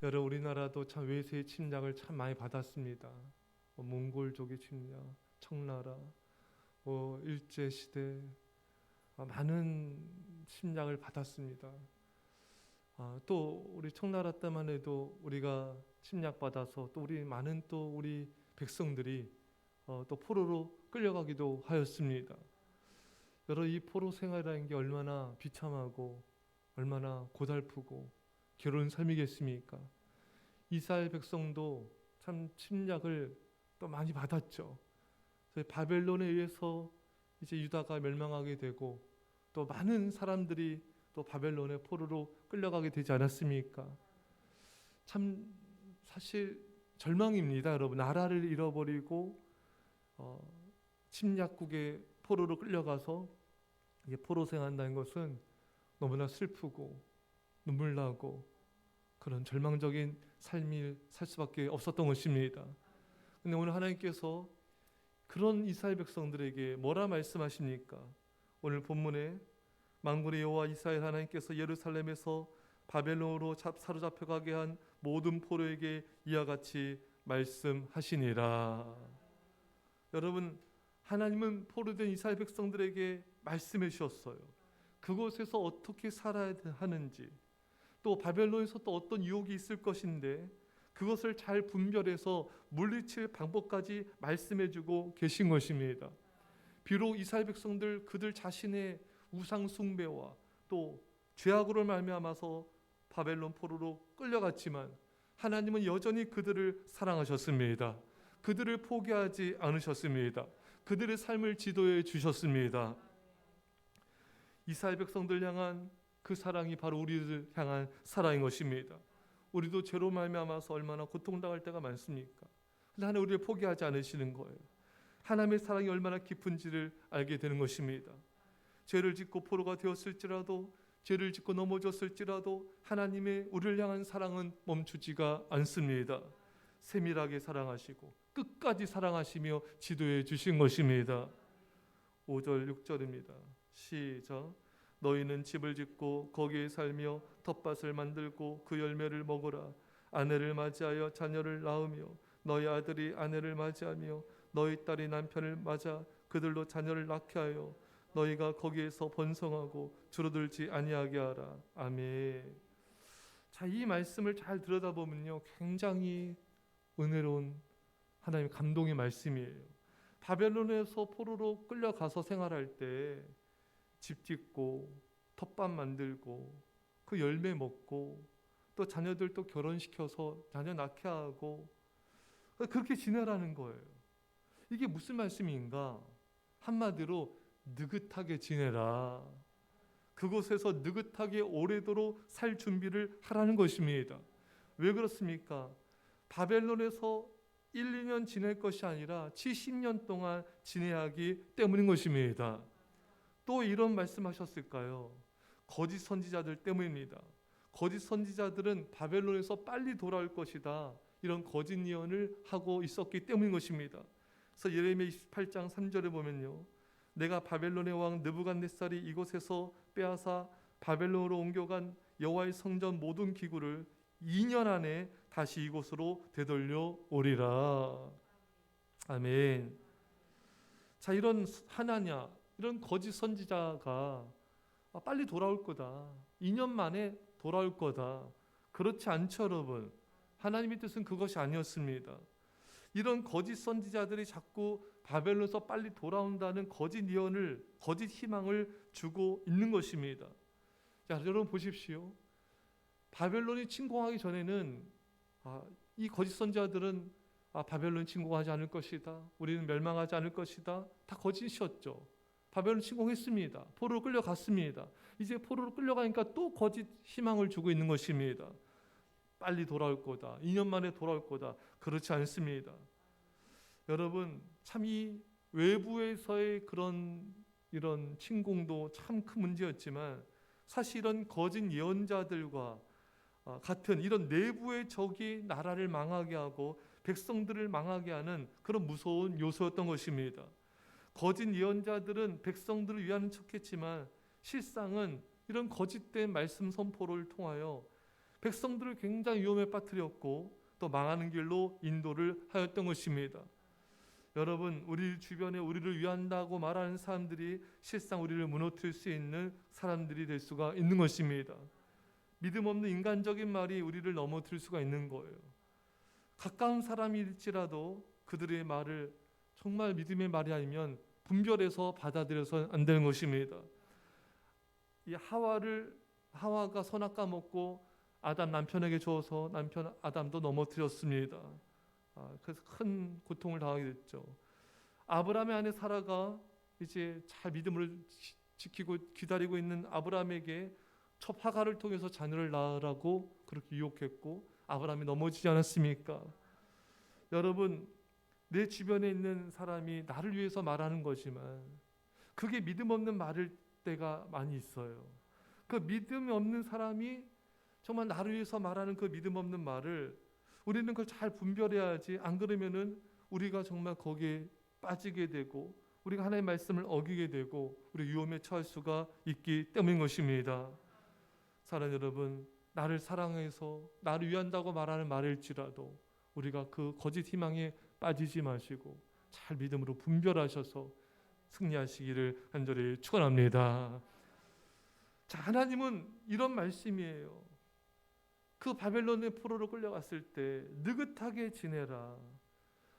여러분, 우리나라도 참 외세의 침략을 참 많이 받았습니다. 몽골족의 침략, 청나라, 일제 시대, 많은 침략을 받았습니다. 또 우리 청나라 때만 해도 우리가 침략받아서 또 우리 많은 또 우리 백성들이 또 포로로 끌려가기도 하였습니다. 여러분, 이 포로 생활이라는 게 얼마나 비참하고 얼마나 고달프고 괴로운 삶이겠습니까? 이스라엘 백성도 참 침략을 또 많이 받았죠. 그래서 바벨론에 의해서 이제 유다가 멸망하게 되고 또 많은 사람들이 또 바벨론의 포로로 끌려가게 되지 않았습니까? 참 사실 절망입니다, 여러분. 나라를 잃어버리고 침략국의 포로로 끌려가서 이게 포로 생활한다는 것은 너무나 슬프고 눈물나고 그런 절망적인 삶을 살 수밖에 없었던 것입니다. 근데 오늘 하나님께서 그런 이스라엘 백성들에게 뭐라 말씀하십니까? 오늘 본문에 만군의 여호와 이스라엘 하나님께서 예루살렘에서 바벨론으로 사로잡혀가게 한 모든 포로에게 이와 같이 말씀하시니라. 여러분, 하나님은 포로된 이스라엘 백성들에게 말씀해 주셨어요. 그곳에서 어떻게 살아야 하는지, 또 바벨론에서 또 어떤 유혹이 있을 것인데 그것을 잘 분별해서 물리칠 방법까지 말씀해 주고 계신 것입니다. 비록 이스라엘 백성들 그들 자신의 우상 숭배와 또 죄악으로 말미암아서 바벨론 포로로 끌려갔지만 하나님은 여전히 그들을 사랑하셨습니다. 그들을 포기하지 않으셨습니다. 그들의 삶을 지도해 주셨습니다. 이스라엘 백성들 향한 그 사랑이 바로 우리를 향한 사랑인 것입니다. 우리도 죄로 말미암아서 얼마나 고통당할 때가 많습니까? 근데 하나님 우리를 포기하지 않으시는 거예요. 하나님의 사랑이 얼마나 깊은지를 알게 되는 것입니다. 죄를 짓고 포로가 되었을지라도, 죄를 짓고 넘어졌을지라도 하나님의 우리를 향한 사랑은 멈추지가 않습니다. 세밀하게 사랑하시고 끝까지 사랑하시며 지도해 주신 것입니다. 5절 6절입니다. 시작. 너희는 집을 짓고 거기에 살며 텃밭을 만들고 그 열매를 먹으라. 아내를 맞이하여 자녀를 낳으며 너희 아들이 아내를 맞이하며 너희 딸이 남편을 맞아 그들로 자녀를 낳게 하여 너희가 거기에서 번성하고 줄어들지 아니하게 하라. 아멘. 자, 이 말씀을 잘 들여다보면요, 굉장히 은혜로운 하나님의 감동의 말씀이에요. 바벨론에서 포로로 끌려가서 생활할 때 집 짓고 텃밭 만들고 그 열매 먹고 또 자녀들 또 결혼시켜서 자녀 낳게 하고 그렇게 지내라는 거예요. 이게 무슨 말씀인가? 한마디로 느긋하게 지내라. 그곳에서 느긋하게 오래도록 살 준비를 하라는 것입니다. 왜 그렇습니까? 바벨론에서 1, 2년 지낼 것이 아니라 70년 동안 지내야 하기 때문인 것입니다. 또 이런 말씀하셨을까요? 거짓 선지자들 때문입니다. 거짓 선지자들은 바벨론에서 빨리 돌아올 것이다, 이런 거짓 예언을 하고 있었기 때문인 것입니다. 그래서 예레미야 28장 3절에 보면요, 내가 바벨론의 왕 느부갓네살이 이곳에서 빼앗아 바벨론으로 옮겨간 여호와의 성전 모든 기구를 2년 안에 다시 이곳으로 되돌려 오리라. 아멘. 자, 이런 하나냐, 이런 거짓 선지자가 빨리 돌아올 거다, 2년 만에 돌아올 거다, 그렇지 않죠, 여러분. 하나님의 뜻은 그것이 아니었습니다. 이런 거짓 선지자들이 자꾸 바벨론에서 빨리 돌아온다는 거짓 예언을, 거짓 희망을 주고 있는 것입니다. 자, 여러분 보십시오. 바벨론이 침공하기 전에는 이 거짓 선지자들은 바벨론 침공하지 않을 것이다, 우리는 멸망하지 않을 것이다, 다 거짓이었죠. 바벨론 침공했습니다. 포로로 끌려갔습니다. 이제 포로로 끌려가니까 또 거짓 희망을 주고 있는 것입니다. 빨리 돌아올 거다, 2년 만에 돌아올 거다. 그렇지 않습니다. 여러분, 참 이 외부에서의 이런 침공도 참 큰 문제였지만 사실 이런 거짓 예언자들과 같은 이런 내부의 적이 나라를 망하게 하고 백성들을 망하게 하는 그런 무서운 요소였던 것입니다. 거짓 예언자들은 백성들을 위하는 척했지만 실상은 이런 거짓된 말씀 선포를 통하여 백성들을 굉장히 위험에 빠뜨렸고 또 망하는 길로 인도를 하였던 것입니다. 여러분, 우리 주변에 우리를 위한다고 말하는 사람들이 실상 우리를 무너뜨릴 수 있는 사람들이 될 수가 있는 것입니다. 믿음 없는 인간적인 말이 우리를 넘어뜨릴 수가 있는 거예요. 가까운 사람일지라도 그들의 말을 정말 믿음의 말이 아니면 분별해서 받아들여서 안 되는 것입니다. 이 하와가 선악과 먹고 아담 남편에게 줘서 남편 아담도 넘어뜨렸습니다. 그래서 큰 고통을 당하게 됐죠. 아브라함의 아내 사라가 이제 잘 믿음을 지키고 기다리고 있는 아브라함에게 첩 하갈을 통해서 자녀를 낳으라고 그렇게 유혹했고 아브라함이 넘어지지 않았습니까? 여러분, 내 주변에 있는 사람이 나를 위해서 말하는 거지만 그게 믿음 없는 말일 때가 많이 있어요. 그 믿음 없는 사람이 정말 나를 위해서 말하는 그 믿음 없는 말을 우리는 그걸 잘 분별해야지. 안 그러면은 우리가 정말 거기에 빠지게 되고 우리가 하나님의 말씀을 어기게 되고 우리 위험에 처할 수가 있기 때문인 것입니다. 사랑하는 여러분, 나를 사랑해서 나를 위한다고 말하는 말일지라도 우리가 그 거짓 희망에 빠지지 마시고 잘 믿음으로 분별하셔서 승리하시기를 간절히 축원합니다. 자, 하나님은 이런 말씀이에요. 그 바벨론의 포로로 끌려갔을 때 느긋하게 지내라.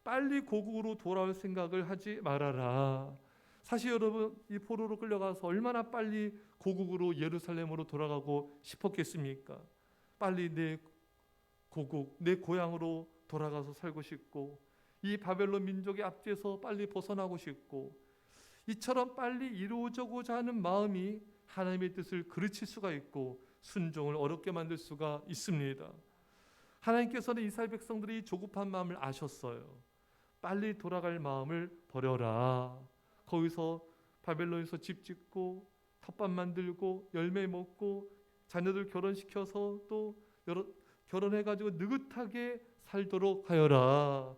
빨리 고국으로 돌아올 생각을 하지 말아라. 사실 여러분, 이 포로로 끌려가서 얼마나 빨리 고국으로 예루살렘으로 돌아가고 싶었겠습니까? 빨리 내 고국, 내 고향으로 돌아가서 살고 싶고 이 바벨론 민족의 압제에서 빨리 벗어나고 싶고 이처럼 빨리 이루어지고자 하는 마음이 하나님의 뜻을 그르칠 수가 있고 순종을 어렵게 만들 수가 있습니다. 하나님께서는 이스라엘 백성들이 조급한 마음을 아셨어요. 빨리 돌아갈 마음을 버려라. 거기서 바벨론에서 집 짓고 텃밭 만들고 열매 먹고 자녀들 결혼시켜서 또 결혼해가지고 느긋하게 살도록 하여라.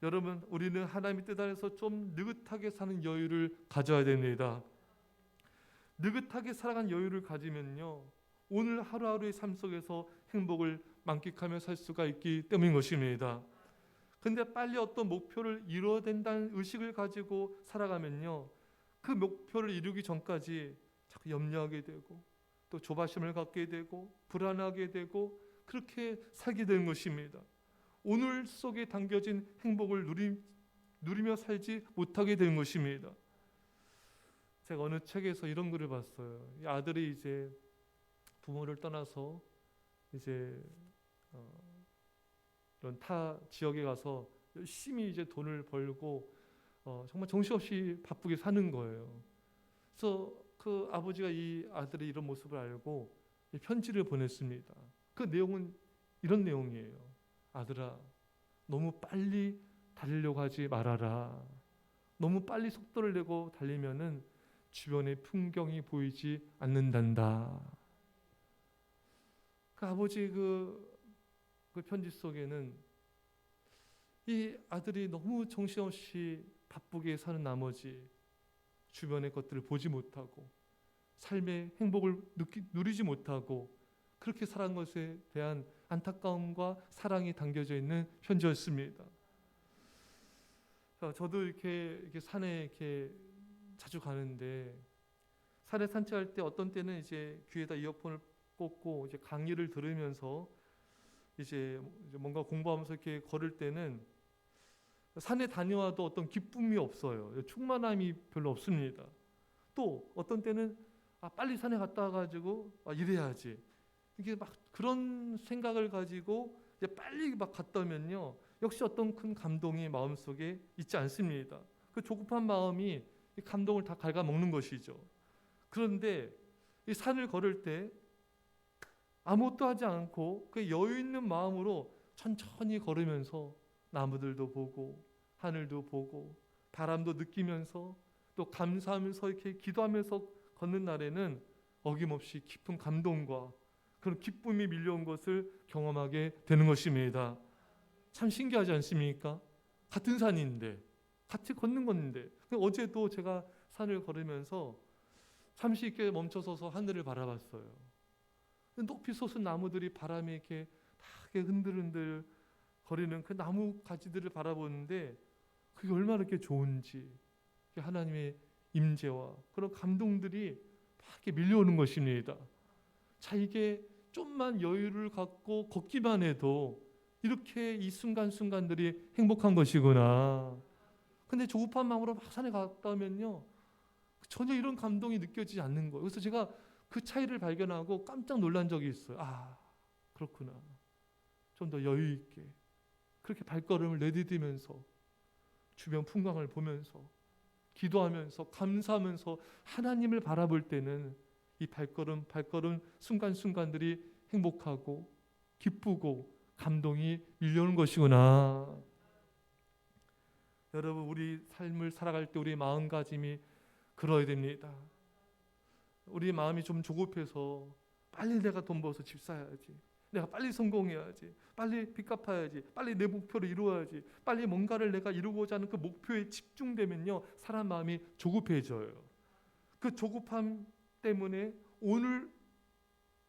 여러분, 우리는 하나님의 뜻 안에서 좀 느긋하게 사는 여유를 가져야 됩니다. 느긋하게 살아간 여유를 가지면요, 오늘 하루하루의 삶 속에서 행복을 만끽하며 살 수가 있기 때문인 것입니다. 근데 빨리 어떤 목표를 이루어야 된다는 의식을 가지고 살아가면요, 그 목표를 이루기 전까지 자꾸 염려하게 되고 또 조바심을 갖게 되고 불안하게 되고 그렇게 살게 되는 것입니다. 오늘 속에 담겨진 행복을 누리며 살지 못하게 되는 것입니다. 제가 어느 책에서 이런 글을 봤어요. 이 아들이 이제 부모를 떠나서 이제 이런 타 지역에 가서 열심히 이제 돈을 벌고 정말 정신없이 바쁘게 사는 거예요. 그래서 그 아버지가 이 아들의 이런 모습을 알고 편지를 보냈습니다. 그 내용은 이런 내용이에요. 아들아, 너무 빨리 달리려고 하지 말아라. 너무 빨리 속도를 내고 달리면은 주변의 풍경이 보이지 않는단다. 그 아버지 그 편지 속에는 이 아들이 너무 정신없이 바쁘게 사는 나머지 주변의 것들을 보지 못하고 삶의 행복을 누리지 못하고 그렇게 살아간 것에 대한 안타까움과 사랑이 담겨져 있는 편지였습니다. 저도 이렇게 산에 이렇게 자주 가는데 산에 산책할 때 어떤 때는 이제 귀에다 이어폰을 꽂고 이제 강의를 들으면서 이제 뭔가 공부하면서 이렇게 걸을 때는 산에 다녀와도 어떤 기쁨이 없어요. 충만함이 별로 없습니다. 또 어떤 때는 빨리 산에 갔다 와가지고 이래야지. 이게 막 그런 생각을 가지고 이제 빨리 막 갔다 오면요, 역시 어떤 큰 감동이 마음속에 있지 않습니다. 그 조급한 마음이 이 감동을 다 갉아먹는 것이죠. 그런데 이 산을 걸을 때 아무것도 하지 않고 그 여유 있는 마음으로 천천히 걸으면서 나무들도 보고 하늘도 보고 바람도 느끼면서 또 감사하면서 이렇게 기도하면서 걷는 날에는 어김없이 깊은 감동과 그런 기쁨이 밀려온 것을 경험하게 되는 것입니다. 참 신기하지 않습니까? 같은 산인데 같이 걷는 건데 어제도 제가 산을 걸으면서 잠시 있게 멈춰서서 하늘을 바라봤어요. 높이 솟은 나무들이 바람에 이렇게 다 이렇게 흔들흔들 거리는 그 나무 가지들을 바라보는데 그게 얼마나 이렇게 좋은지, 하나님의 임재와 그런 감동들이 막 이렇게 밀려오는 것입니다. 자, 이게 좀만 여유를 갖고 걷기만 해도 이렇게 이 순간순간들이 행복한 것이구나. 근데 조급한 마음으로 막 산에 갔다 오면요, 전혀 이런 감동이 느껴지지 않는 거예요. 그래서 제가 그 차이를 발견하고 깜짝 놀란 적이 있어요. 아, 그렇구나. 좀 더 여유 있게 그렇게 발걸음을 내디디면서 주변 풍광을 보면서 기도하면서 감사하면서 하나님을 바라볼 때는 이 발걸음 순간순간들이 행복하고 기쁘고 감동이 밀려오는 것이구나. 여러분, 우리 삶을 살아갈 때 우리의 마음가짐이 그러야 됩니다. 우리 마음이 좀 조급해서 빨리 내가 돈 벌어서 집 사야지, 내가 빨리 성공해야지, 빨리 빚 갚아야지, 빨리 내 목표를 이루어야지, 빨리 뭔가를 내가 이루고자 하는 그 목표에 집중되면요, 사람 마음이 조급해져요. 그 조급함 때문에 오늘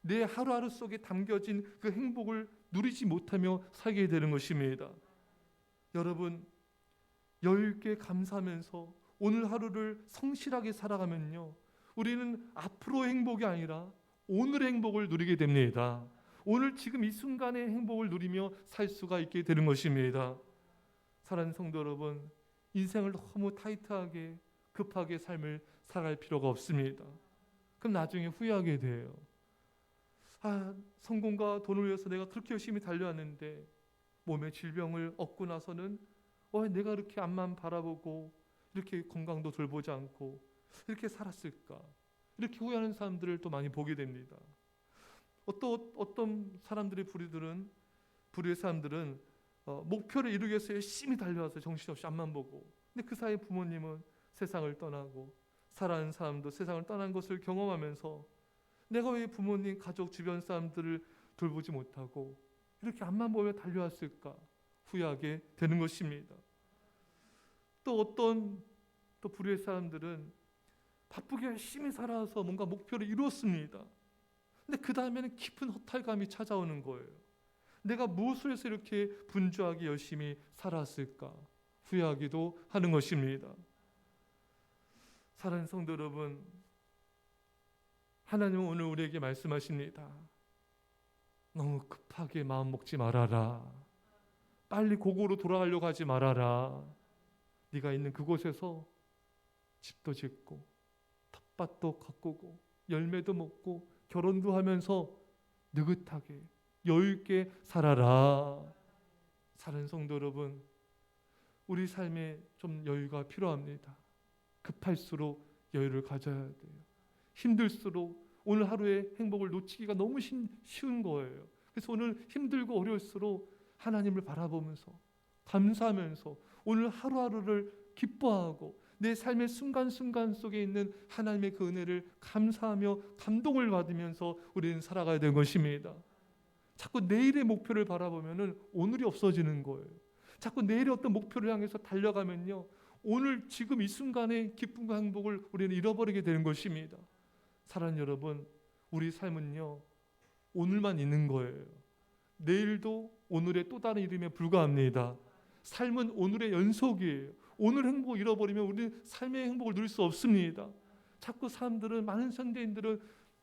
내 하루하루 속에 담겨진 그 행복을 누리지 못하며 살게 되는 것입니다. 여러분, 여유 있게 감사하면서 오늘 하루를 성실하게 살아가면요, 우리는 앞으로의 행복이 아니라 오늘의 행복을 누리게 됩니다. 오늘 지금 이 순간의 행복을 누리며 살 수가 있게 되는 것입니다. 사랑하는 성도 여러분, 인생을 너무 타이트하게 급하게 삶을 살아갈 필요가 없습니다. 그럼 나중에 후회하게 돼요. 아, 성공과 돈을 위해서 내가 그렇게 열심히 달려왔는데 몸에 질병을 얻고 나서는 내가 이렇게 앞만 바라보고 이렇게 건강도 돌보지 않고 이렇게 살았을까, 이렇게 후회하는 사람들을 또 많이 보게 됩니다. 어떤 사람들의 부류의 사람들은 목표를 이루기 위해서 열심히 달려와서 정신없이 앞만 보고, 근데 그 사이 부모님은 세상을 떠나고 사랑하는 사람도 세상을 떠난 것을 경험하면서 내가 왜 부모님, 가족, 주변 사람들을 돌보지 못하고 이렇게 앞만 보며 달려왔을까 후회하게 되는 것입니다. 또 부류의 사람들은 바쁘게 열심히 살아서 뭔가 목표를 이루었습니다. 근데 그 다음에는 깊은 허탈감이 찾아오는 거예요. 내가 무엇을 해서 이렇게 분주하게 열심히 살았을까 후회하기도 하는 것입니다. 사랑하는 성도 여러분, 하나님은 오늘 우리에게 말씀하십니다. 너무 급하게 마음 먹지 말아라. 빨리 고고로 돌아가려고 하지 말아라. 네가 있는 그곳에서 집도 짓고 텃밭도 가꾸고 열매도 먹고 결혼도 하면서 느긋하게 여유 있게 살아라. 사랑하는 성도 여러분, 우리 삶에 좀 여유가 필요합니다. 급할수록 여유를 가져야 돼요. 힘들수록 오늘 하루의 행복을 놓치기가 너무 쉬운 거예요. 그래서 오늘 힘들고 어려울수록 하나님을 바라보면서 감사하면서 오늘 하루하루를 기뻐하고 내 삶의 순간순간 속에 있는 하나님의 그 은혜를 감사하며 감동을 받으면서 우리는 살아가야 되는 것입니다. 자꾸 내일의 목표를 바라보면 오늘이 없어지는 거예요. 자꾸 내일의 어떤 목표를 향해서 달려가면요, 오늘 지금 이 순간의 기쁨과 행복을 우리는 잃어버리게 되는 것입니다. 사랑하는 여러분, 우리 삶은요, 오늘만 있는 거예요. 내일도 오늘의 또 다른 이름에 불과합니다. 삶은 오늘의 연속이에요. 오늘 행복을 잃어버리면 우리는 삶의 행복을 누릴 수 없습니다. 자꾸 사람들은, 많은 현대인들은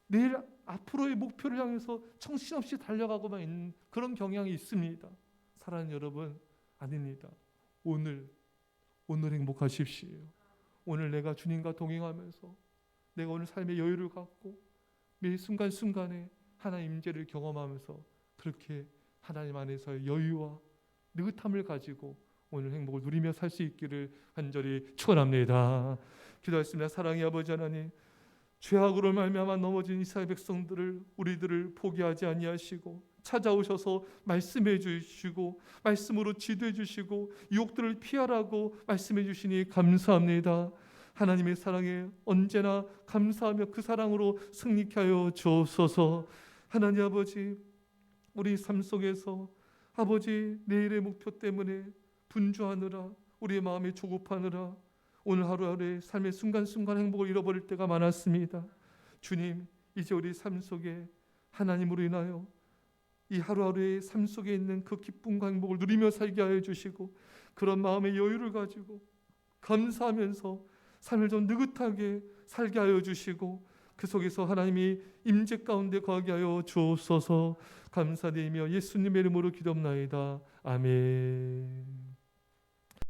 내일 앞으로의 목표를 향해서 정신없이 달려가고만 있는 그런 경향이 있습니다. 사랑하는 여러분, 아닙니다. 오늘 행복하십시오. 오늘 내가 주님과 동행하면서 내가 오늘 삶의 여유를 갖고 매 순간순간에 하나님 임재를 경험하면서 그렇게 하나님 안에서의 여유와 느긋함을 가지고 오늘 행복을 누리며 살 수 있기를 간절히 축원합니다. 기도하겠습니다. 사랑의 아버지 하나님, 죄악으로 말미암아 넘어진 이스라엘 백성들을, 우리들을 포기하지 아니하시고 찾아오셔서 말씀해 주시고 말씀으로 지도해 주시고 유혹들을 피하라고 말씀해 주시니 감사합니다. 하나님의 사랑에 언제나 감사하며 그 사랑으로 승리케 하여 주옵소서. 하나님 아버지, 우리 삶 속에서 아버지 내일의 목표 때문에 분주하느라 우리의 마음이 조급하느라 오늘 하루하루의 삶의 순간순간 행복을 잃어버릴 때가 많았습니다. 주님, 이제 우리 삶 속에 하나님으로 인하여 이 하루하루의 삶 속에 있는 그 기쁨과 행복을 누리며 살게 하여 주시고, 그런 마음의 여유를 가지고 감사하면서 삶을 좀 느긋하게 살게 하여 주시고, 그 속에서 하나님이 임재 가운데 거하게 하여 주옵소서. 감사드리며 예수님의 이름으로 기도합나이다. 아멘.